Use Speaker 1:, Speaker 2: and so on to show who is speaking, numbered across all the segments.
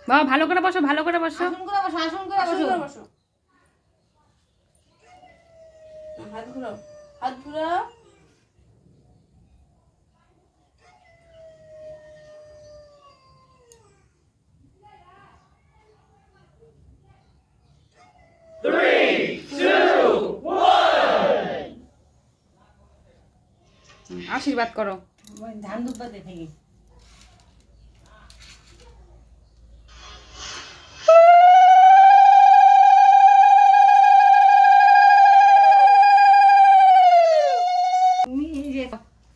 Speaker 1: বাবা ভালো করে বসো, ভালো করে বসো।
Speaker 2: আসন করে বসো, আসন করে বসো। হাত ঘুরাও, হাত ঘুরাও।
Speaker 1: আশীর্বাদ করো।
Speaker 2: ধান দুব্বা দেখে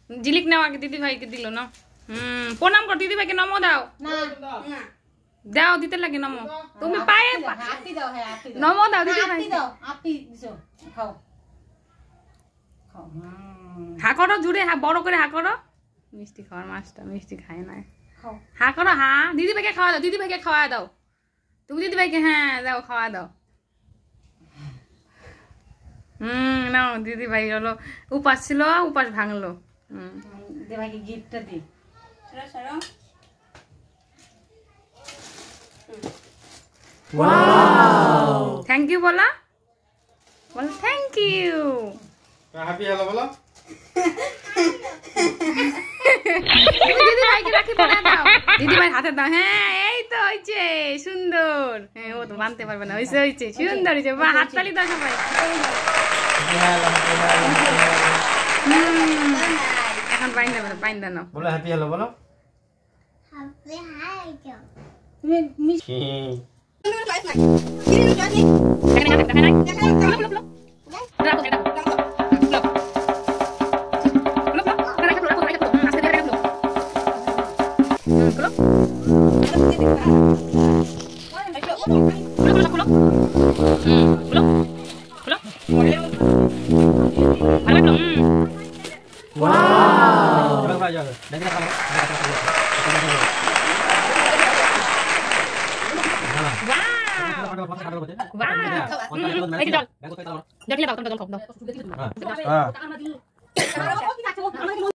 Speaker 1: জিলিক নাও, আগে দিদি ভাইকে দিল না। প্রণাম কর দিদি ভাইকে, নমো দাও।
Speaker 2: না
Speaker 1: দাও, দিতে লাগে নমো। তুমি পায়ে
Speaker 2: হাতি দাও, হ্যাঁ হাতি দাও,
Speaker 1: নমো দাও দিদি ভাই।
Speaker 2: হাতি দাও, হাতি দিছো, খাও খাও।
Speaker 1: হা করো জুড়ে, হা বড় করে হা করো। মিষ্টি খাওয়ার মাছটা মিষ্টি খায় না।
Speaker 2: খাও
Speaker 1: হা করো, হা। দিদি ভাইকে খাওয়া দাও, দিদি ভাইকে খাওয়া দাও। তুমি দিদি ভাইকে হ্যাঁ দাও, খাওয়া দাও। নাও, দিদি ভাই হলো উপাস ছিল, উপাস ভাঙলো।
Speaker 2: দে ভাইকে গিফটটা দি। সরো
Speaker 1: ওয়াও, থ্যাংক ইউ বলা, বল থ্যাংক ইউ।
Speaker 3: হ্যাপি হলো বলো।
Speaker 1: দিদি ভাইকে রাখি পড়া দাও, দিদি ভাই হাতে দাও। হ্যাঁ এই তো হইছে সুন্দর। হ্যাঁ ও তো মানতে পারবে না। হইছে হইছে সুন্দর হইছে। বাহ, হাততালি দাও সবাই। এখন বাইন্দা বলো, বাইন্দা নাও।
Speaker 3: বলো হ্যাপি হলো বলো।
Speaker 2: তুমি
Speaker 3: কি
Speaker 1: জল দাও, তোমরা জল খাও দাও।